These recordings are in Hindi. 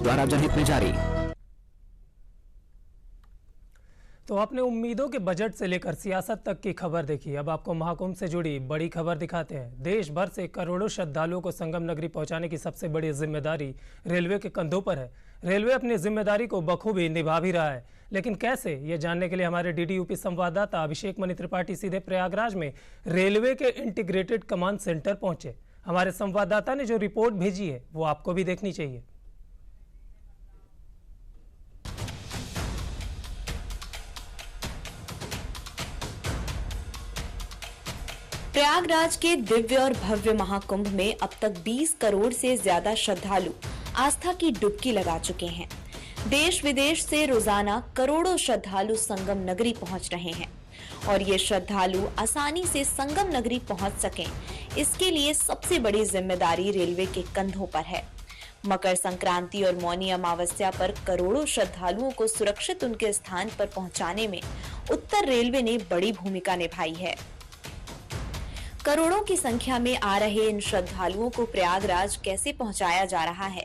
द्वारा जनहित में जारी। तो आपने उम्मीदों के बजट से लेकर सियासत तक की खबर देखी। अब आपको महाकुंभ से जुड़ी बड़ी खबर दिखाते हैं। देश भर से करोड़ों श्रद्धालुओं को संगम नगरी पहुंचाने की सबसे बड़ी जिम्मेदारी रेलवे के कंधों पर है। रेलवे अपनी जिम्मेदारी को बखूबी निभा भी रहा है, लेकिन कैसे, ये जानने के लिए हमारे डीडी यूपी संवाददाता अभिषेक मणि त्रिपाठी सीधे प्रयागराज में रेलवे के इंटीग्रेटेड कमांड सेंटर पहुंचे। हमारे संवाददाता ने जो रिपोर्ट भेजी है वो आपको भी देखनी चाहिए। प्रयागराज के दिव्य और भव्य महाकुंभ में अब तक 20 करोड़ से ज्यादा श्रद्धालु आस्था की डुबकी लगा चुके हैं। देश विदेश से रोजाना करोड़ों श्रद्धालु संगम नगरी पहुंच रहे हैं और ये श्रद्धालु आसानी से संगम नगरी पहुंच सकें, इसके लिए सबसे बड़ी जिम्मेदारी रेलवे के कंधों पर है। मकर संक्रांति और मौनी अमावस्या पर करोड़ों श्रद्धालुओं को सुरक्षित उनके स्थान पर पहुंचाने में उत्तर रेलवे ने बड़ी भूमिका निभाई है। करोड़ों की संख्या में आ रहे इन श्रद्धालुओं को प्रयागराज कैसे पहुंचाया जा रहा है,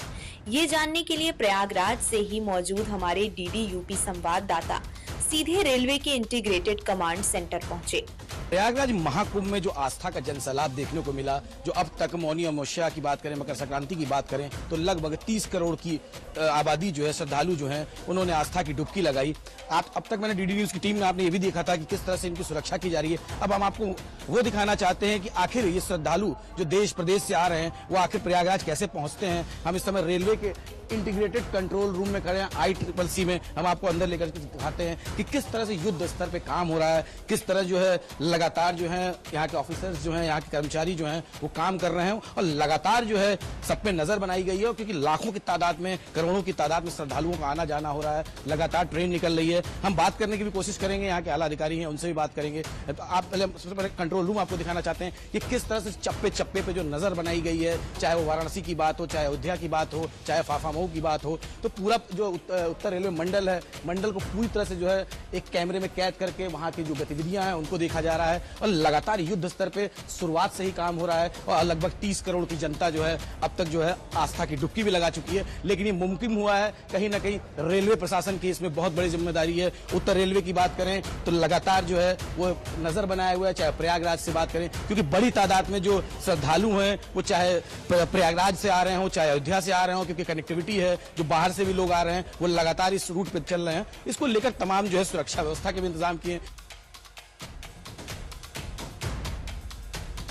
ये जानने के लिए प्रयागराज से ही मौजूद हमारे डीडी यूपी संवाददाता सीधे रेलवे के इंटीग्रेटेड कमांड सेंटर पहुंचे। प्रयागराज महाकुंभ में जो आस्था का जनसैलाब देखने को मिला, जो अब तक मौनी अमावस्या की बात करें, मकर संक्रांति की बात करें, तो लगभग 30 करोड़ की आबादी जो है, श्रद्धालु जो हैं, उन्होंने आस्था की डुबकी लगाई। अब तक मैंने डीडी न्यूज की टीम में आपने ये भी देखा था कि किस तरह से इनकी सुरक्षा की जा रही है। अब हम आपको वो दिखाना चाहते हैं कि आखिर ये श्रद्धालु जो देश प्रदेश से आ रहे हैं वो आखिर प्रयागराज कैसे पहुंचते हैं। हम इस समय रेलवे के इंटीग्रेटेड कंट्रोल रूम में खड़े हैं, ICCC में। हम आपको अंदर लेकर के दिखाते हैं कि किस तरह से युद्ध स्तर पे काम हो रहा है, किस तरह जो है लगातार जो है यहाँ के ऑफिसर्स जो हैं, यहाँ के कर्मचारी जो हैं वो काम कर रहे हैं और लगातार जो है सब पे नजर बनाई गई है। क्योंकि लाखों की तादाद में, करोड़ों की तादाद में श्रद्धालुओं का आना जाना हो रहा है, लगातार ट्रेन निकल रही है। हम बात करने की भी कोशिश करेंगे, यहाँ के आला अधिकारी हैं उनसे भी बात करेंगे। तो आप पहले सबसे पहले कंट्रोल रूम आपको दिखाना चाहते हैं कि किस तरह से चप्पे चप्पे पे जो नजर बनाई गई है, चाहे वो वाराणसी की बात हो, चाहे अयोध्या की बात हो, चाहे फाफामऊ की बात हो, तो पूरा जो उत्तर रेलवे मंडल है, मंडल को पूरी तरह से जो है एक कैमरे में कैद करके वहां की जो गतिविधियां हैं उनको देखा जा रहा है और लगातार युद्ध स्तर पे शुरुआत से ही काम हो रहा है। और लगभग 30 करोड़ की जनता जो है अब तक जो है आस्था की डुबकी भी लगा चुकी है। लेकिन ये मुमकिन हुआ है कहीं ना कहीं रेलवे प्रशासन की इसमें बहुत बड़ी जिम्मेदारी है। उत्तर रेलवे की बात करें तो लगातार जो है वो नजर बनाए हुए है, चाहे प्रयागराज से बात करें, क्योंकि बड़ी तादाद में जो श्रद्धालु हैं वो चाहे प्रयागराज से आ रहे हो, चाहे अयोध्या से आ रहे हो, क्योंकि कनेक्टिविटी है, जो बाहर से भी लोग आ रहे हैं वो लगातार इस रूट पे चल रहे हैं। इसको लेकर तमाम जो है सुरक्षा व्यवस्था के भी इंतजाम किए।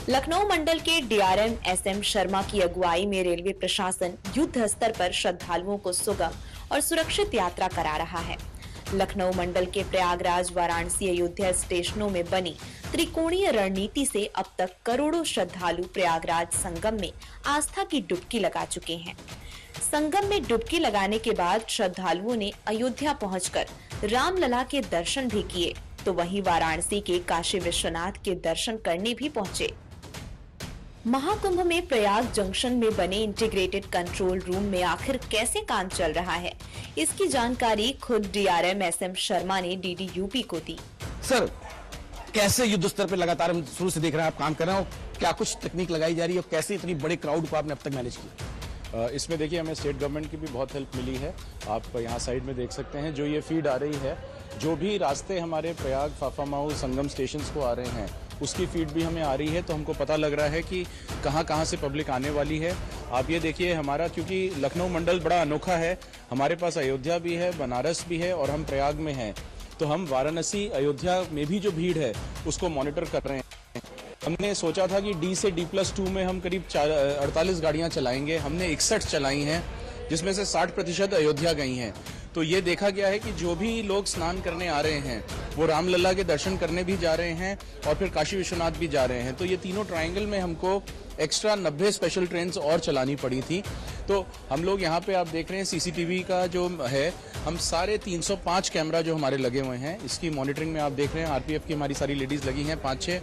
लखनऊ मंडल के DRM SM शर्मा की अगुवाई में रेलवे प्रशासन युद्ध स्तर पर श्रद्धालुओं को सुगम और सुरक्षित यात्रा करा रहा है। लखनऊ मंडल के प्रयागराज, वाराणसी, अयोध्या स्टेशनों में बनी त्रिकोणीय रणनीति से अब तक करोड़ों श्रद्धालु प्रयागराज संगम में आस्था की डुबकी लगा चुके हैं। संगम में डुबकी लगाने के बाद श्रद्धालुओं ने अयोध्या पहुंचकर रामलला के दर्शन भी किए, तो वहीं वाराणसी के काशी विश्वनाथ के दर्शन करने भी पहुंचे। महाकुंभ में प्रयाग जंक्शन में बने इंटीग्रेटेड कंट्रोल रूम में आखिर कैसे काम चल रहा है, इसकी जानकारी खुद DRM SM शर्मा ने डीडी यूपी को दी। सर, कैसे युद्ध स्तर पे लगातार हम शुरू से देख रहे हैं आप काम कर रहे हो, क्या कुछ तकनीक लगाई जा रही है और कैसे इतनी बड़े क्राउड को आपने अब तक मैनेज किया? इसमें देखिए हमें स्टेट गवर्नमेंट की भी बहुत हेल्प मिली है। आप यहाँ साइड में देख सकते हैं जो ये फीड आ रही है, जो भी रास्ते हमारे प्रयाग, फाफामऊ, संगम स्टेशंस को आ रहे हैं उसकी फीड भी हमें आ रही है। तो हमको पता लग रहा है कि कहाँ से पब्लिक आने वाली है। आप ये देखिए हमारा, क्योंकि लखनऊ मंडल बड़ा अनोखा है, हमारे पास अयोध्या भी है, बनारस भी है और हम प्रयाग में हैं। तो हम वाराणसी, अयोध्या में भी जो भीड़ है उसको मॉनिटर कर रहे हैं। हमने सोचा था कि D से D+2 में हम करीब 48 गाड़ियां चलाएंगे, हमने 61 चलाई हैं, जिसमें से 60% अयोध्या गई हैं। तो ये देखा गया है कि जो भी लोग स्नान करने आ रहे हैं वो रामलला के दर्शन करने भी जा रहे हैं और फिर काशी विश्वनाथ भी जा रहे हैं। तो ये तीनों ट्रायंगल में हमको एक्स्ट्रा 90 स्पेशल ट्रेन्स और चलानी पड़ी थी। तो हम लोग यहाँ पे आप देख रहे हैं CCTV का जो है, हम सारे 305 कैमरा जो हमारे लगे हुए हैं इसकी मॉनिटरिंग में आप देख रहे हैं। RPF की हमारी सारी लेडीज लगी हैं 5-6।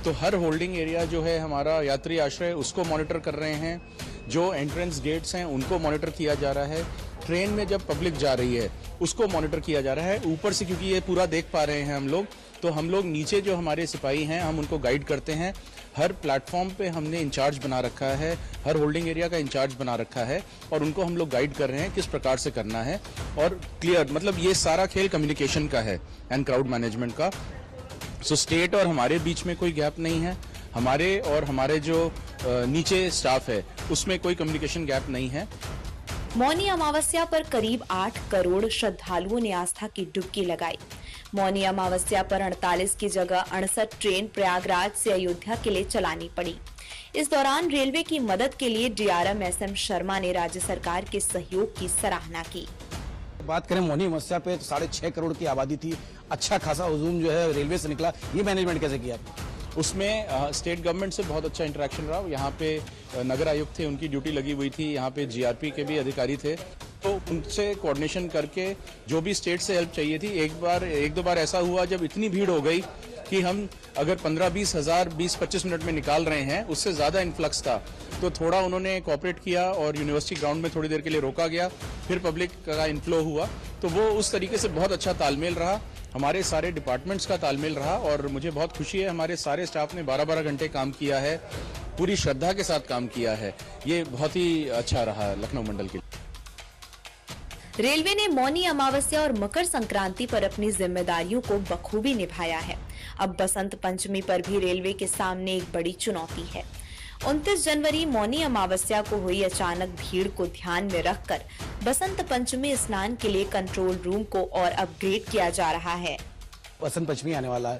तो हर होल्डिंग एरिया जो है हमारा यात्री आश्रय उसको मॉनिटर कर रहे हैं, जो एंट्रेंस गेट्स हैं उनको मॉनिटर किया जा रहा है, ट्रेन में जब पब्लिक जा रही है उसको मॉनिटर किया जा रहा है। ऊपर से क्योंकि ये पूरा देख पा रहे हैं हम लोग, तो हम लोग नीचे जो हमारे सिपाही हैं हम उनको गाइड करते हैं। हर प्लेटफॉर्म पे हमने इंचार्ज बना रखा है, हर होल्डिंग एरिया का इंचार्ज बना रखा है और उनको हम लोग गाइड कर रहे हैं किस प्रकार से करना है। और क्लियर मतलब ये सारा खेल कम्युनिकेशन का है एंड क्राउड मैनेजमेंट का। सो स्टेट और हमारे बीच में कोई गैप नहीं है, हमारे और हमारे जो नीचे स्टाफ है उसमें कोई कम्युनिकेशन गैप नहीं है। मौनी अमावस्या पर करीब 8 करोड़ श्रद्धालुओं ने आस्था की डुबकी लगाई। मौनी अमावस्या पर 48 की जगह 68 ट्रेन प्रयागराज से अयोध्या के लिए चलानी पड़ी। इस दौरान रेलवे की मदद के लिए डीआरएम एसएम शर्मा ने राज्य सरकार के सहयोग की सराहना की। बात करें मौनी अमावस्या पे तो 6.5 करोड़ की आबादी थी, अच्छा खासा हुजूम जो है रेलवे से निकला, ये मैनेजमेंट कैसे किया? उसमें स्टेट गवर्नमेंट से बहुत अच्छा इंटरेक्शन रहा। यहाँ पे नगर आयुक्त थे, उनकी ड्यूटी लगी हुई थी, यहाँ पे जीआरपी के भी अधिकारी थे, तो उनसे कोऑर्डिनेशन करके जो भी स्टेट से हेल्प चाहिए थी। एक दो बार ऐसा हुआ जब इतनी भीड़ हो गई कि हम अगर 15-20 हज़ार 20-25 मिनट में निकाल रहे हैं, उससे ज़्यादा इन्फ्लक्स था, तो थोड़ा उन्होंने कोऑपरेट किया और यूनिवर्सिटी ग्राउंड में थोड़ी देर के लिए रोका गया, फिर पब्लिक का इनफ्लो हुआ, तो वो उस तरीके से बहुत अच्छा तालमेल रहा, हमारे सारे डिपार्टमेंट्स का तालमेल रहा और मुझे बहुत खुशी है हमारे सारे स्टाफ ने 12-12 घंटे काम किया है, पूरी श्रद्धा के साथ काम किया है। ये बहुत ही अच्छा रहा लखनऊ मंडल के लिए। रेलवे ने मौनी अमावस्या और मकर संक्रांति पर अपनी जिम्मेदारियों को बखूबी निभाया है। अब बसंत पंचमी पर भी रेलवे के सामने एक बड़ी चुनौती है। 29 जनवरी मौनी अमावस्या को हुई अचानक भीड़ को ध्यान में रखकर बसंत पंचमी स्नान के लिए कंट्रोल रूम को और अपग्रेड किया जा रहा है। बसंत पंचमी आने वाला है,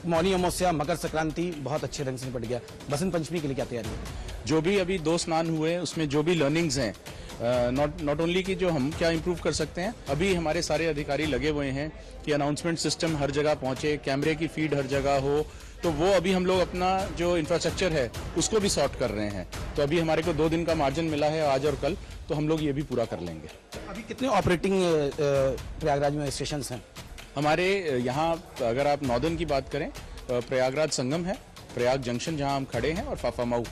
मौनी अमावस्या मकर संक्रांति बहुत अच्छे ढंग से निपट गया, बसंत पंचमी के लिए क्या तैयारी है? जो भी अभी 2 स्नान हुए उसमें जो भी लर्निंग्स हैं, नॉट ओनली कि जो हम क्या इंप्रूव कर सकते हैं, अभी हमारे सारे अधिकारी लगे हुए हैं कि अनाउंसमेंट सिस्टम हर जगह पहुंचे, कैमरे की फीड हर जगह हो, तो वो अभी हम लोग अपना जो इंफ्रास्ट्रक्चर है उसको भी सॉर्ट कर रहे हैं। तो अभी हमारे को 2 दिन का मार्जिन मिला है आज और कल, तो हम लोग ये भी पूरा कर लेंगे। अभी कितने ऑपरेटिंग प्रयागराज में स्टेशन हैं? हमारे यहाँ अगर आप नॉर्दर्न की बात करें, प्रयागराज संगम है, प्रयाग जंक्शन जहाँ हम खड़े हैं, और फाफामाऊ।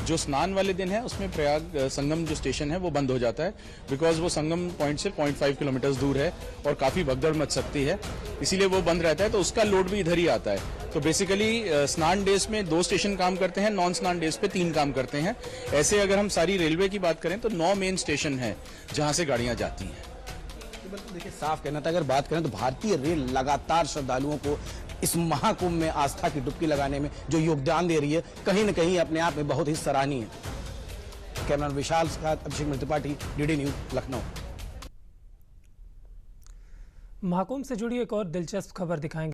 जो स्नान वाले दिन है उसमें प्रयाग संगम जो स्टेशन है वो बंद हो जाता है, बिकॉज वो संगम पॉइंट से 0.5 किलोमीटर दूर है और काफ़ी भगदड़ मच सकती है, इसीलिए वो बंद रहता है, तो उसका लोड भी इधर ही आता है। तो बेसिकली स्नान डेज में 2 स्टेशन काम करते हैं, नॉन स्नान डेज पे 3 काम करते हैं। ऐसे अगर हम सारी रेलवे की बात करें तो 9 मेन स्टेशन है जहाँ से गाड़ियाँ जाती हैं। देखिए, साफ कहना था, अगर बात करें तो भारतीय रेल लगातार श्रद्धालुओं को इस महाकुंभ में आस्था की डुबकी लगाने में जो योगदान दे रही है, कहीं न कहीं अपने आप में बहुत ही सराहनीय है। कैमरा विशाल के साथ अभिषेक त्रिपाठी, डीडी न्यूज, लखनऊ। महाकुंभ से जुड़ी एक और दिलचस्प खबर दिखाएंगे।